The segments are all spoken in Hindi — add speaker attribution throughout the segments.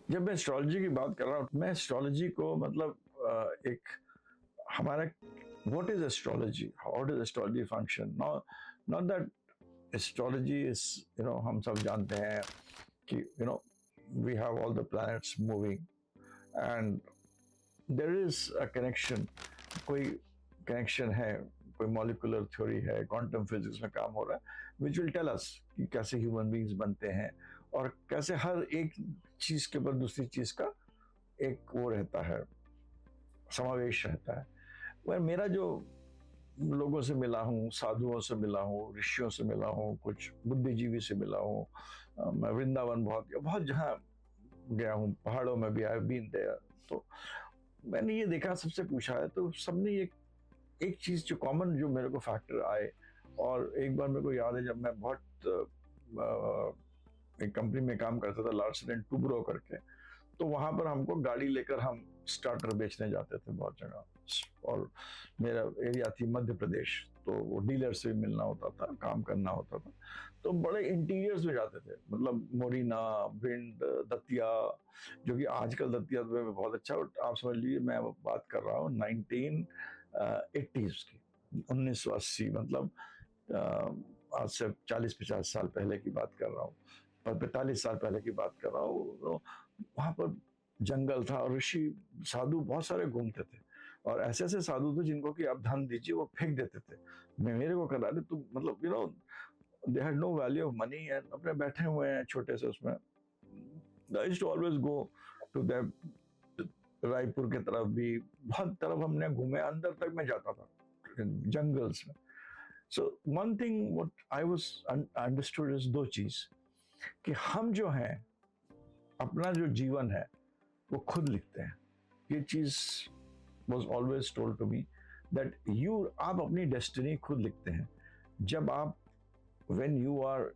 Speaker 1: जब मैं एस्ट्रोलॉजी की बात कर रहा हूँ, मैं एस्ट्रोलॉजी को मतलब एक हमारा what is astrology, how does astrology function, not that astrology is, हम सब जानते हैं कि we have all the planets moving and there is a connection, कोई कनेक्शन है, कोई मॉलिकुलर थ्योरी है, क्वांटम फिजिक्स में काम हो रहा है विच विल टेल अस कि कैसे ह्यूमन बींग्स बनते हैं और कैसे हर एक चीज के ऊपर दूसरी चीज का एक वो रहता है, समावेश रहता है। वह मेरा जो लोगों से मिला हूँ, साधुओं से मिला हूँ, ऋषियों से मिला हूँ, कुछ बुद्धिजीवी से मिला हूँ, मैं वृंदावन बहुत बहुत जहाँ गया हूँ, पहाड़ों में भी आई बीन देयर। तो मैंने ये देखा, सबसे पूछा है तो सबने ये एक चीज जो कॉमन जो मेरे को फैक्टर आए। और एक बार मेरे को याद है जब मैं बहुत एक कंपनी में काम करता था, लार्सन एंड टुब्रो करके, तो वहां पर हमको गाड़ी लेकर हम स्टार्टर बेचने जाते थे बहुत जगह। और मेरा एरिया थी मध्य प्रदेश, तो वो डीलर से भी मिलना होता था, काम करना होता था। तो बड़े इंटीरियर्स में जाते थे, मतलब मोरिना, भिंड, दतिया, जो कि आजकल दतिया में बहुत अच्छा। आप समझ लीजिए मैं बात कर रहा हूँ 1980s की, 1980, मतलब आज से 40-50 साल पहले की बात कर रहा हूँ, और 45 साल पहले की बात कर रहा हूँ। तो वहां पर जंगल था और ऋषि साधु बहुत सारे घूमते थे, और ऐसे ऐसे साधु थे जिनको कि आप धन दीजिए वो फेंक देते थे। मैं मेरे को करा दे तू, मतलब they had no value of money and अपने बैठे हुए हैं छोटे से उसमें। I used to always go to that, Raipur के तरफ भी बहुत तरफ हमने घूमे, अंदर तक मैं जाता था जंगल्स में। So one thing what I was understood is दो चीज, कि हम जो हैं अपना जो जीवन है वो खुद लिखते हैं। ये चीज was always told to me that आप अपनी डेस्टिनी खुद लिखते हैं। जब आप when you are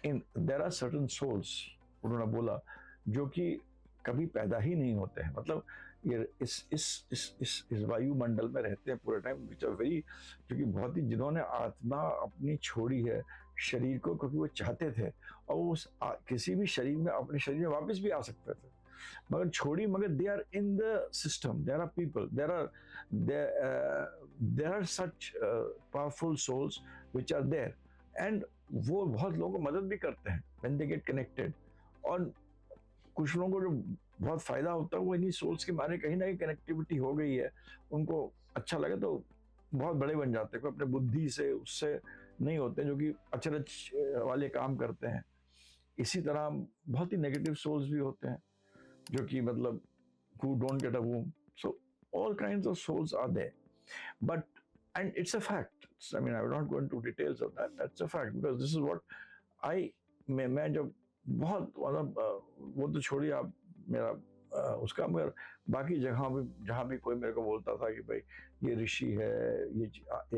Speaker 1: in, there are certain souls, उन्होंने बोला, जो कि कभी पैदा ही नहीं होते हैं, मतलब ये इस वायुमंडल में रहते हैं पूरे टाइम, विच आर वेरी, क्योंकि बहुत ही, जिन्होंने आत्मा अपनी छोड़ी है शरीर को, क्योंकि वो चाहते थे और वो किसी भी शरीर में, अपने शरीर में वापस भी आ सकते थे, मगर छोड़ी, मगर they are in the system, there are people, there are such powerful souls which are there, and वो बहुत लोगों को मदद भी करते हैं व्हेन दे गेट कनेक्टेड। और कुछ लोगों को जो बहुत फायदा होता है वो इन्हीं सोल्स के मारे, कहीं ना कहीं कनेक्टिविटी हो गई है, उनको अच्छा लगे तो बहुत बड़े बन जाते हैं, अपने बुद्धि से उससे नहीं होते, जो कि अचरज वाले काम करते हैं। इसी तरह बहुत ही नेगेटिव सोल्स भी होते हैं जो कि मतलब who don't get a womb. So all kinds of souls are there. But and it's a fact. I mean, I will not go into details of that. That's a fact because this is what I मैं जब बहुत मतलब वो तो छोड़िए आप मेरा उसका, मगर बाकी जगह भी जहाँ भी कोई मेरे को बोलता था कि भाई ये ऋषि है, ये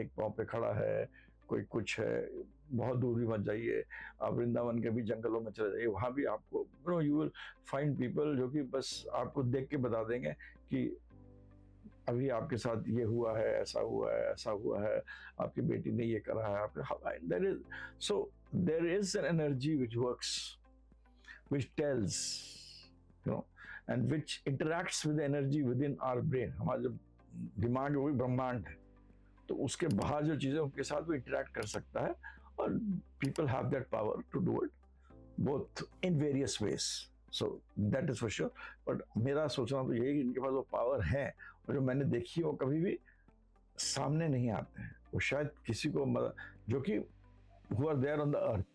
Speaker 1: एक पाँव पे खड़ा है, कोई कुछ है, बहुत दूर भी मत जाइए, आप वृंदावन के भी जंगलों में चले जाइए, वहाँ भी आपको यू विल फाइंड पीपल जो कि बस आपको देख के बता देंगे कि अभी आपके साथ ये हुआ है, ऐसा हुआ है, ऐसा हुआ है, आपकी बेटी ने ये करा है, आपके there is, so there is an energy which works, which tells, and which interacts with the energy within our brain। हमारा जो दिमाग वो भी ब्रह्मांड है, तो उसके बाहर जो चीजें उनके साथ वो इंटरेक्ट कर सकता है, और people have that power to do it both in various ways। so that is for sure। but मेरा सोचना तो यही, इनके पास वो पावर है, और जो मैंने देखी है वो कभी भी सामने नहीं आते हैं। वो शायद किसी को जो कि who are there on the earth,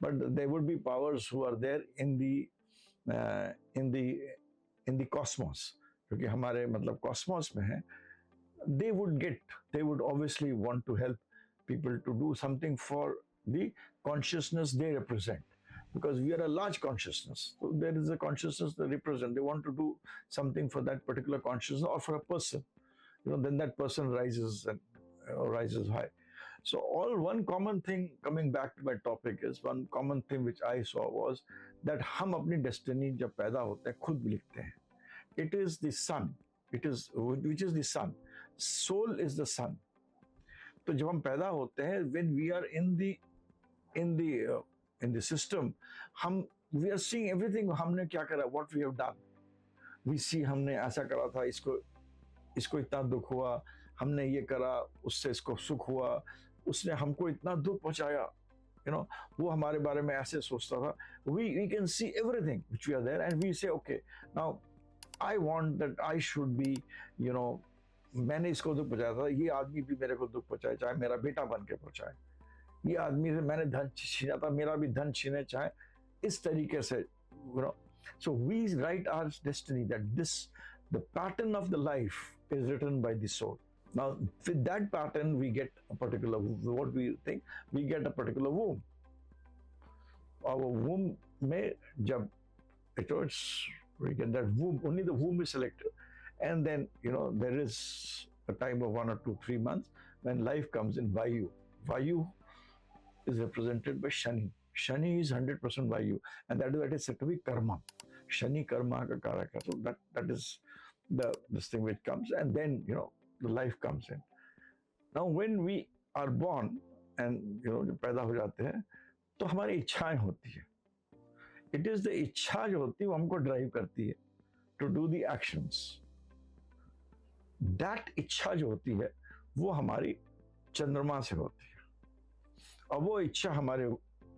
Speaker 1: but there would be powers who are there in the uh, in the in the cosmos, क्योंकि हमारे मतलब कॉस्मोस में है। they would obviously want to help people to do something for the consciousness they represent, because we are a large consciousness, so there is a consciousness they represent, they want to do something for that particular consciousness or for a person, then that person rises and rises high। So all one common thing, coming back to my topic, is one common thing which I saw was that हम अपनी destiny जब पैदा होते हैं खुद लिखते हैं। It is the sun, which is the sun, soul is the sun। तो जब हम पैदा होते हैं, when we are in the system, हम वी आर सीइंग एवरीथिंग, हमने क्या करा, what we have done, we see हमने ऐसा करा था, इसको इसको इतना दुख हुआ, हमने ये करा, उससे इसको सुख हुआ, उसने हमको इतना दुख पहुंचाया, यू नो, वो हमारे बारे में ऐसे सोचता था. We can see everything which we are there and we say okay, now I want that I should be, you know, मैंने इसको दुख पहुंचाया था, ये आदमी भी मेरे को दुख पहुंचाए, चाहे मेरा बेटा बन के पहुंचाए, ये आदमी से मैंने धन छीना था, मेरा भी धन छीने, चाहे इस तरीके से, you know. So we write our destiny, that this, the pattern of the life is written by the soul. Now with that pattern we get a particular, what we think, we get a particular womb. Our womb may jab it was, we get that womb, only the womb is selected, and then, you know, there is a time of 1 or 2 3 months when life comes in Vayu. Vayu is represented by Shani. Shani is 100% Vayu, and that is said to be karma. Shani karma ka karaka. So that is this thing which comes, and then, you know, the life comes in. Now when we are born and, you know, जब पैदा हो जाते हैं तो हमारी इच्छाएं होती है. It is the इच्छा जो होती है वो हमको ड्राइव करती है to do the actions. That इच्छा जो होती है वो हमारी चंद्रमा से होती है, और वो इच्छा हमारे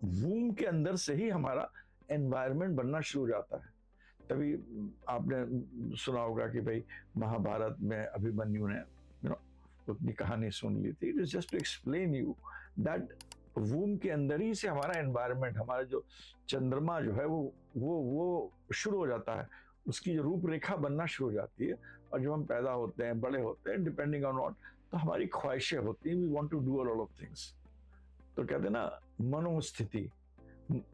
Speaker 1: वूम के अंदर से ही हमारा एनवायरनमेंट बनना शुरू हो जाता है. तभी आपने सुना होगा कि भाई महाभारत में अभिमन्यु ने, यू नो, अपनी कहानी सुन ली थी. It is just to explain you that womb के अंदर ही से हमारा एनवायरनमेंट, हमारा जो चंद्रमा जो है वो शुरू हो जाता है, उसकी जो रूपरेखा बनना शुरू हो जाती है. और जब हम पैदा होते हैं, बड़े होते हैं, डिपेंडिंग ऑन व्हाट, तो हमारी ख्वाहिशें होती हैं, we want to do a lot of things. तो कहते हैं ना, मनोस्थिति,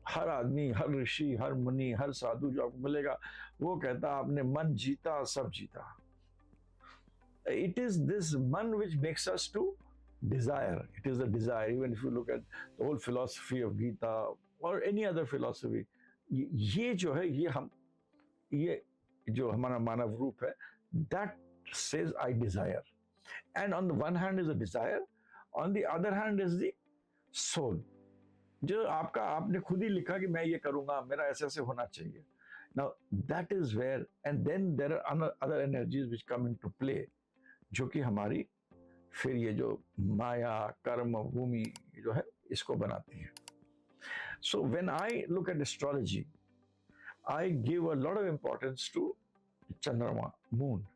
Speaker 1: हर आदमी, हर ऋषि, हर मुनि, हर साधु जो आपको मिलेगा, वो कहता आपने मन जीता सब जीता. It is this man which makes us to desire. It is the desire. Even if you look at the whole philosophy of Gita or any other philosophy, ये जो है, ये जो हमारा मानव रूप है, that says I desire. And on the one hand is a desire, on the other hand is the soul. जो आपने खुद ही लिखा कि मैं ये करूंगा, मेरा ऐसे ऐसे होना चाहिए. Now that is where, and then there are other energies which come into play, जो कि हमारी फिर ये जो माया, कर्म, भूमि जो है, इसको बनाती है. So when I look at astrology, I give a lot of importance to चंद्रमा, मून,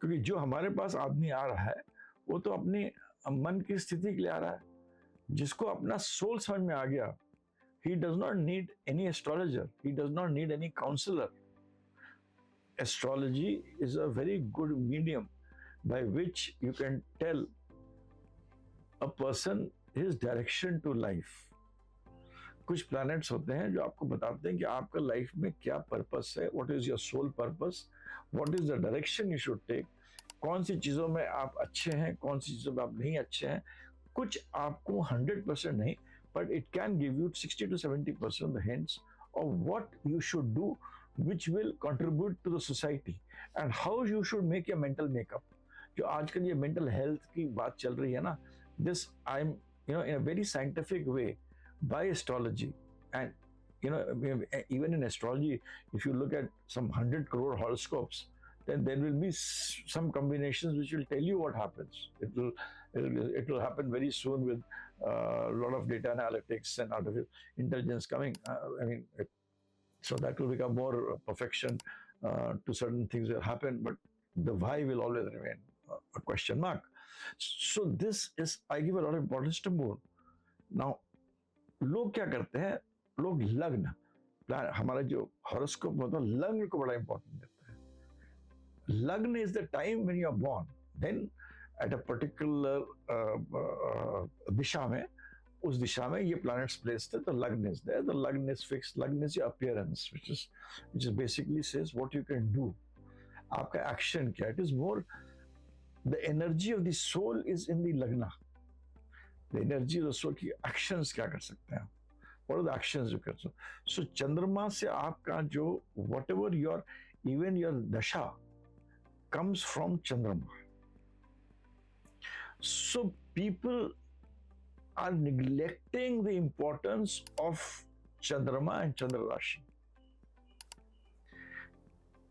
Speaker 1: क्योंकि जो हमारे पास आदमी आ रहा है वो तो अपनी मन की स्थिति के लिए आ रहा है. जिसको अपना सोल समझ में आ गया, he does not need any astrologer, he does not need any counselor. Astrology is a very good medium by which you can tell a person his direction to life. कुछ प्लैनेट्स होते हैं जो आपको बताते हैं कि आपका लाइफ में क्या पर्पस है, what is your soul purpose, what is the direction you should take, कौन सी चीज़ों में आप अच्छे हैं, कौन सी चीज़ों में आप नहीं अच्छे हैं. कुछ आपको 100% नहीं, but it can give you 60 to 70% the hints of what you should do, which will contribute to the society, and how you should make your mental makeup. जो आजकल ये mental health की बात चल रही है ना, this I'm, you know, in a very scientific way by astrology, and you know, even in astrology, if you look at some 100 crore horoscopes, then there will be some combinations which will tell you what happens. It will happen very soon with a lot of data analytics and artificial intelligence coming. So that will become more perfection to certain things will happen, but the why will always remain a question mark. So this is, I give a lot of importance to moon. Now, लोग क्या करते हैं, लोग लग्न, हमारा जो हॉरोस्कोप होता है, लग्न को बड़ा इंपॉर्टेंट देते हैं. लग्न is the time when you are born. Then at a particular दिशा में, उस दिशा में ये planets placed है, तो लग्न is there. The लग्न is fixed. लग्न is your appearance, which is basically says what you can do. आपका action क्या? It is more, the energy of the soul is in the lagna. The energy of the soul की actions क्या कर सकते हैं? What are the actions you can do? So चंद्रमा से आपका जो whatever your, even your dasha comes from Chandrama. So people are neglecting the importance of Chandrama and Chandra Rashi.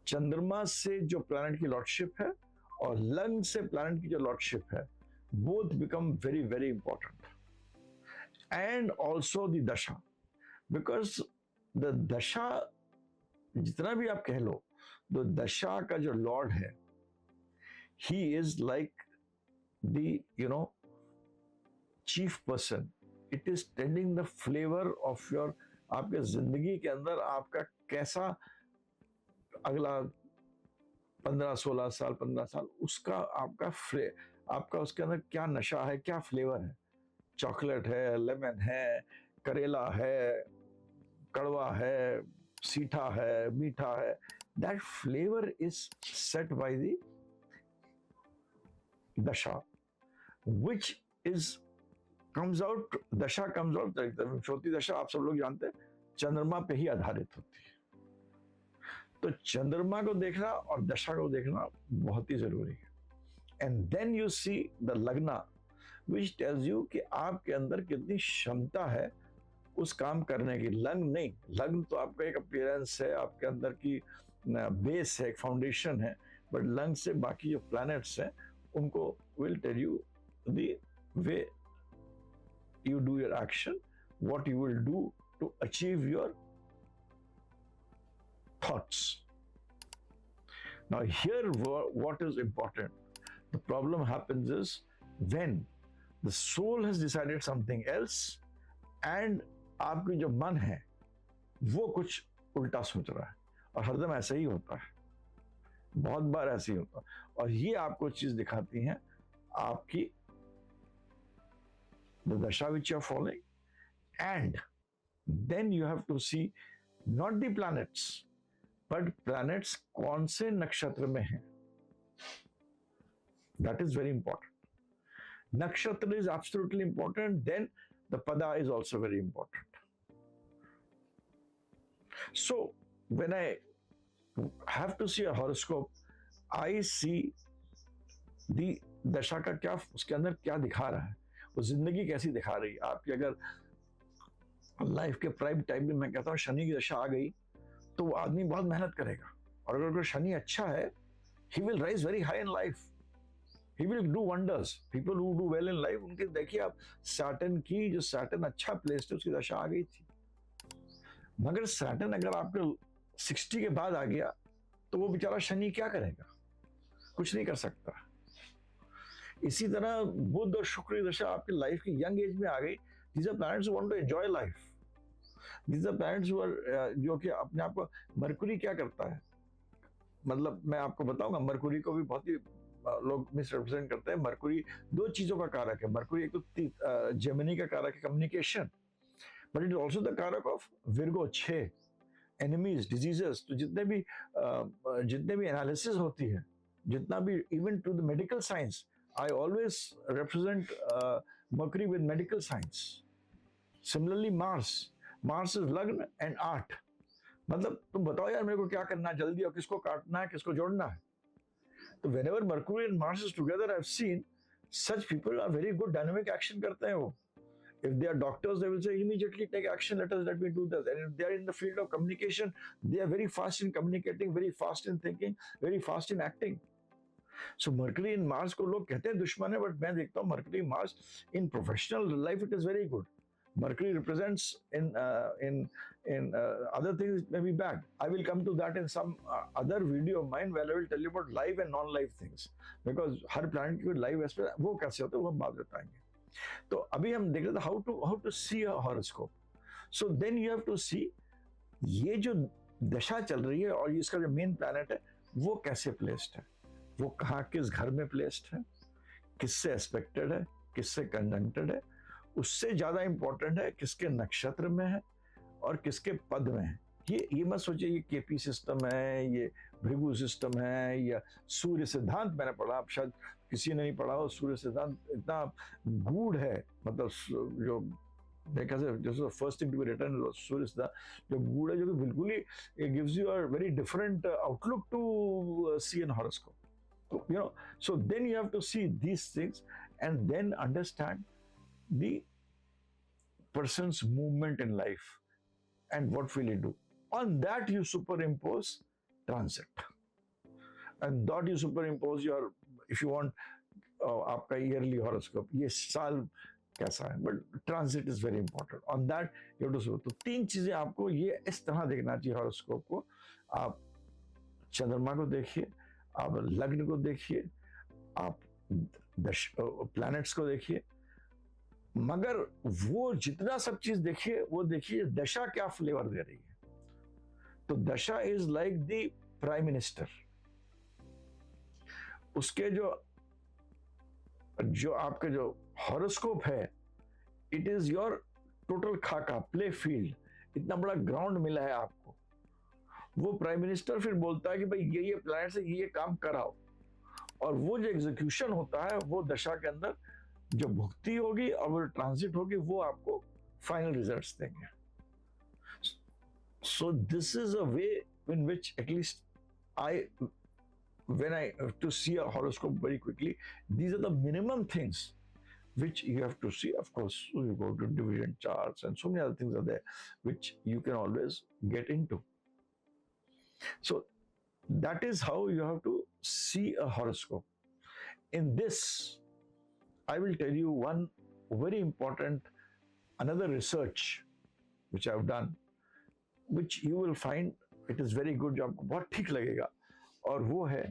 Speaker 1: चंद्रमा से जो प्लैनेट की लॉर्डशिप है और लग्न से प्लैनेट की जो लॉर्डशिप है, both become very very important. And also the दशा, बिकॉज द दशा जितना भी आप कह लो, तो दशा का जो लॉर्ड है, he is like the chief person. It is tending the flavour of your, आपके जिंदगी के अंदर आपका कैसा अगला 15-16 साल, 15 साल, उसका आपका उसके अंदर क्या नशा है, क्या फ्लेवर है. चॉकलेट है, लेमन है, करेला है, कड़वा है, सीठा है, मीठा है. That flavour is set by the दशा, which is comes out, दशा comes out, विंशोत्ति दशा आप सब लोग जानते हैं चंद्रमा पे ही आधारित होती है. तो चंद्रमा को देखना और दशा को देखना बहुत ही जरूरी है. And then you see the lagna, which tells you कि आपके अंदर कितनी क्षमता है उस काम करने की. लग्न नहीं, लग्न तो आपका एक अपीयरेंस है, आपके अंदर की बेस है, एक फाउंडेशन है. बट लग्न से बाकी जो प्लैनेट्स हैं उनको will tell you the way you do your action, what you will do to achieve your thoughts. Now here what is important, the problem happens is when the soul has decided something else and आपकी जो मन है वो कुछ उल्टा सोच रहा है. और हरदम ऐसा ही होता है, बहुत बार ऐसे ही होता है. और ये आपको चीज दिखाती है आपकी the dasha which you are following. And then you have to see not the planets, but planets कौन से नक्षत्र में हैं. That is very important. Nakshatra is absolutely important. Then the pada is also very important. So when I have to see a horoscope, I see the दशा का क्या, उसके अंदर क्या दिखा रहा है, वो जिंदगी कैसी दिखा रही है आपकी. अगर लाइफ के प्राइम टाइम में मैं कहता हूँ शनि की दशा आ गई तो वो आदमी बहुत मेहनत करेगा. और अगर शनि अच्छा है, he will rise very high in life, he will do wonders. People who do well in life, उनके देखिए आप सैटर्न की, जो सैटर्न अच्छा प्लेस थे उसकी दशा आ गई थी. मगर सैटर्न अगर आपके 60 के बाद आ गया तो वो बेचारा शनि क्या करेगा, कुछ नहीं कर सकता. इसी तरह बुध और शुक्र की दशा आपकी लाइफ की यंग एज में आ गई. These are planets who want to enjoy life. These are planets who are जो कि अपने आप को, मरकुरी क्या करता है, मतलब मैं आपको बताऊंगा, मरकुरी को भी बहुत ही लोग मिसरिप्रेजेंट करते हैं. मरकुरी दो चीजों का कारक है. मरकुरी एक तो जेमिनी का कारक है, communication, but it is also the karak of Virgo 6, enemies, diseases. तो जितने भी एनालिसिस होती है, जितना भी, even to the medical science, I always represent Mercury with medical science. Similarly, Mars is Lagna and art. मतलब तुम बताओ यार मेरे को क्या करना है जल्दी, और किसको काटना है, किसको जोड़ना है. तो whenever Mercury and Mars is together, I've seen such people are very good dynamic action करते हैं वो. If they are doctors, they will say immediately take action. Let me do this. And if they are in the field of communication, they are very fast in communicating, very fast in thinking, very fast in acting. So Mercury and Mars को लोग कहते हैं दुश्मन है, बट मैं देखता हूँ Mercury Mars in professional life it is very good. Mercury represents in other things may be bad. I will come to that in some other video of mine where I will tell you about live and non-live things, because her planet की live aspect वो कैसे होते हैं वो हम बाद में बताएंगे. तो अभी हम देख रहे थे how to see a horoscope. So then you have to see ये जो दशा चल रही है और इसका जो मेन प्लैनेट है वो कैसे प्लेस्ड है, वो कहाँ किस घर में प्लेस्ड है, किससे एस्पेक्टेड है, किससे कंजंक्टेड है. उससे ज्यादा इंपॉर्टेंट है किसके नक्षत्र में है और किसके पद में है. ये मत सोचिए ये केपी सिस्टम है, ये भृगु सिस्टम है, या सूर्य सिद्धांत मैंने पढ़ा, आप शायद किसी ने नहीं पढ़ा हो. सूर्य सिद्धांत इतना गूढ़ है, मतलब जो देखा से जैसे first thing to be written Surya Siddhanta जो गूढ़ है, जो कि बिल्कुल ही it gives you a very different outlook to see an horoscope. You know, so then you have to see these things and then understand the person's movement in life and what will he do. On that you superimpose transit. and dot you superimpose your, if you want, आपका yearly horoscope, ये साल कैसा है, but transit is very important on that you have to. तो तीन चीजें आपको ये इस तरह देखना चाहिए हॉरोस्कोप को। आप चंद्रमा को देखिए, आप लग्न को देखिए, आप प्लैनेट्स को देखिए, मगर वो जितना सब चीज देखिए वो देखिए दशा क्या फ्लेवर दे रही है। तो दशा is like the prime minister, उसके जो आपके जो हॉरोस्कोप है, इट इज योर टोटल खाका प्ले फील्ड, इतना बड़ा ग्राउंड मिला है आपको। वो प्राइम मिनिस्टर फिर बोलता है कि भाई ये प्लैनेट से ये काम कराओ, और वो जो एग्जीक्यूशन होता है वो दशा के अंदर जो भुक्ति होगी और वो ट्रांजिट होगी वो आपको फाइनल रिजल्ट्स देंगे। So this is a way in which at least I when I to see a horoscope very quickly, these are the minimum things which you have to see. Of course, you go to division charts and so many other things are there which you can always get into. So that is how you have to see a horoscope. In this, I will tell you one very important another research which I have done, which you will find it is very good, जो आपको बहुत ठीक लगेगा। और वो है,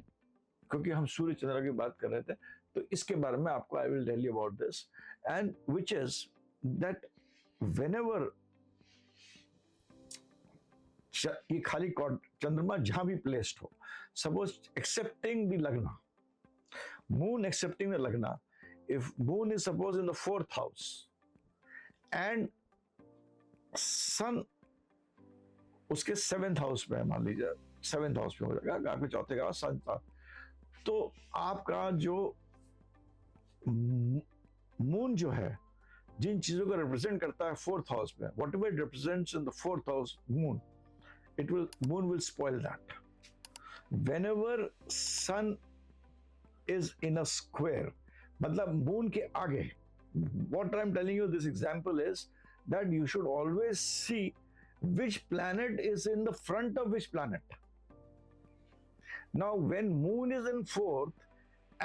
Speaker 1: क्योंकि हम सूर्य चंद्र की बात कर रहे थे, तो इसके बारे में आपको I will tell you about this, and which is that whenever ये खाली चंद्रमा जहां भी प्लेस्ड हो, suppose excepting the lagna, moon excepting the lagna, if moon is suppose in the 4th house and sun उसके 7th हाउस में, मान लीजिए 7th हाउस में हो जाएगा, आपके चौथे का सन था, तो आपका जो मून जो है जिन चीजों को रिप्रेजेंट करता है 4th हाउस में, whatever it represents in the 4th house moon, moon will spoil that. Whenever sun is in a square, मतलब मून के आगे, what I am telling you this example is that you should always see which planet is in the front of which planet. Now when moon is in 4th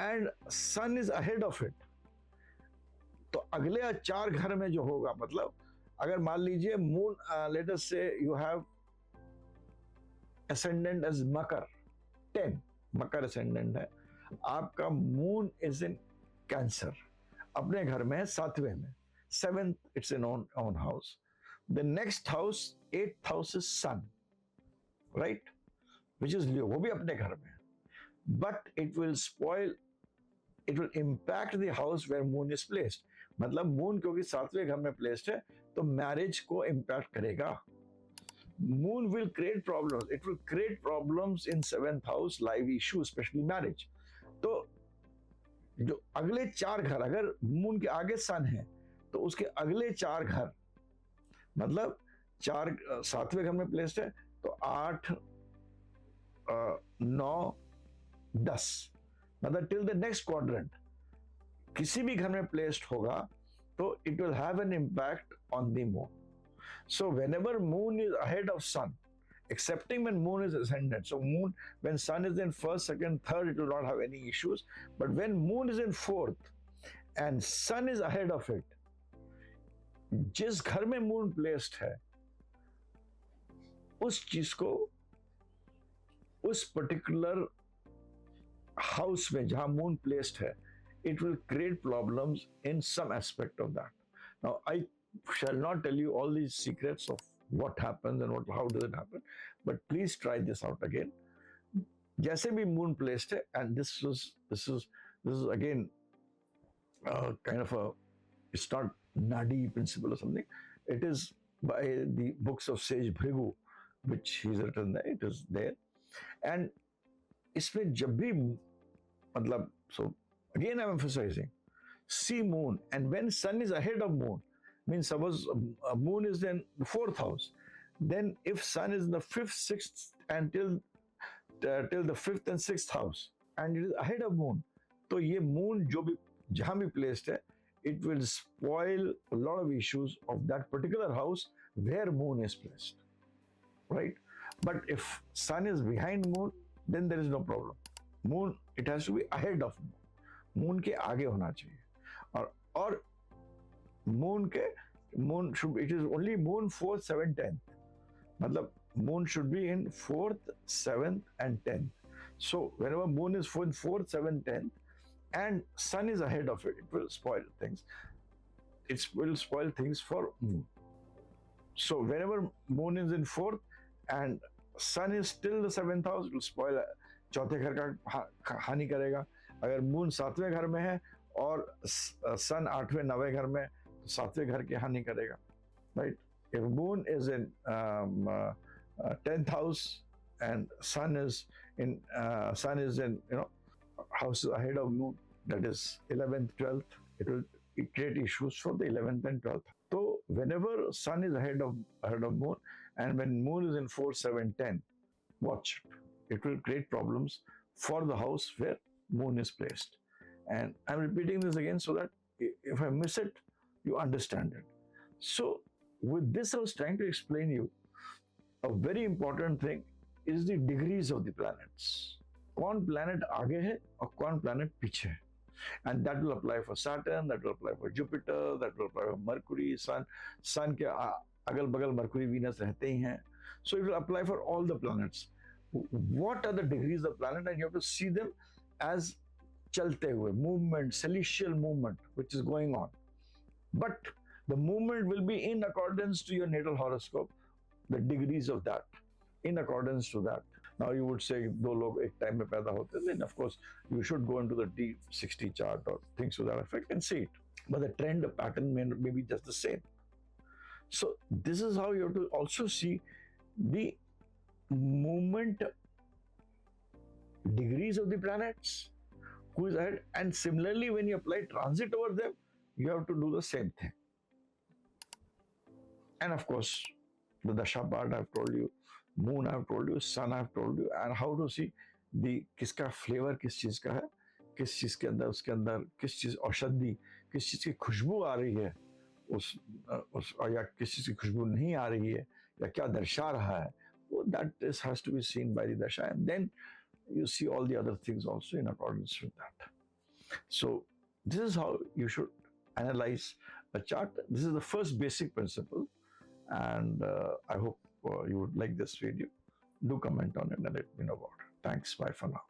Speaker 1: and sun is ahead of it, तो अगले 4 घर में जो होगा, मतलब अगर मान लीजिए moon, let us say you have ascendant as Makar 10, Makar ascendant है, आपका मून इज इन कैंसर, अपने घर में 7वें में, 7th it's in own house. The next house, 8th house is sun, right? Which is Leo, वो भी अपने घर में, but it will spoil, it will impact the house where moon is placed. मतलब मून क्योंकि 7वें घर में placed है, तो मैरिज को impact करेगा। Moon will create problems. It will create problems in 7th house, life issues, especially marriage. तो जो अगले 4 घर, अगर मून के आगे सन है, तो उसके अगले 4 घर, मतलब 4 7वें घर में प्लेस्ड है, तो 8 9 10, मतलब टिल द नेक्स्ट क्वाड्रेंट किसी भी घर में प्लेस्ड होगा, तो it will have an impact on the moon. So whenever moon is ahead of sun, excepting when moon is ascendant, so moon, when sun is in 1st, 2nd, 3rd, it will not have any issues, but when moon is in 4th and sun is ahead of it, जिस घर में मून प्लेस्ड है, उस चीज को उस पर्टिकुलर हाउस में जहां मून प्लेस्ड है, it will create problems in some aspect of that. Now I shall not tell you all these secrets of what happens and how does it happen, but please try this out again. जैसे भी मून प्लेस्ड है, and this is again kind of a, it's not Nadi principle or something. It is by the books of Sage Bhrigu, which he's written there. It is there, and इसमें जब भी, मतलब, so again I'm emphasizing, see moon, and when sun is ahead of moon, means suppose moon is in the 4th house, then if sun is in the 5th, 6th, and till the 5th and 6th house, and it is ahead of moon, तो ये moon जो भी जहां भी placed है, it will spoil a lot of issues of that particular house where moon is placed, right? But if sun is behind moon, then there is no problem. Moon it has to be ahead of moon के आगे होना चाहिए और moon should it is only moon 4th 7th 10th मतलब moon should be in 4th 7th and 10th. So whenever moon is in 4th 7th 10th and sun is ahead of it, it will spoil things. It will spoil things for moon. So whenever moon is in 4th and sun is still the 7th house, it will spoil चौथे घर का हानि करेगा. अगर मून 7वें घर में है और सन 8वें 9वें घर में तो 7वें घर की हानि करेगा, right? If moon is in 10th house and sun is in houses ahead of moon, that is 11th 12th, it will create issues for the 11th and 12th. So whenever sun is ahead of moon and when moon is in 4 7 10, watch it will create problems for the house where moon is placed. And I'm repeating this again so that if I miss it, you understand it. So with this I was trying to explain you a very important thing is the degrees of the planets. कौन planet आगे है और कौन planet पीछे है. And that will apply for Saturn, that will apply for Jupiter, that will apply for Mercury, Sun के अगल बगल Mercury, Venus रहते ही हैं. So it will apply for all the planets. What are the degrees of planet? And you have to see them as चलते हुए movement, celestial movement which is going on. But the movement will be in accordance to your natal horoscope, the degrees of that, in accordance to that. Now you would say, दो लोग एक time में पैदा होते हैं, then of course you should go into the D60 chart or things to that effect and see it. But the trend, the pattern may be just the same. So this is how you have to also see the movement degrees of the planets, who is ahead, and similarly when you apply transit over them, you have to do the same thing. And of course, the dasha part I've told you, moon I've told you, sun I've told you, and how to see the किसका flavor किस चीज का है, किस चीज के अंदर उसके अंदर किस चीज औषधि किस चीज की खुशबू आ रही है उस या किस चीज की खुशबू नहीं आ रही है या क्या दर्शा रहा है, that has to be seen by the dasha, and then you see all the other things also in accordance with that. So this is how you should analyze a chart. This is the first basic principle, and I hope you would like this video. Do comment on it and let me know about it. Thanks. Bye for now.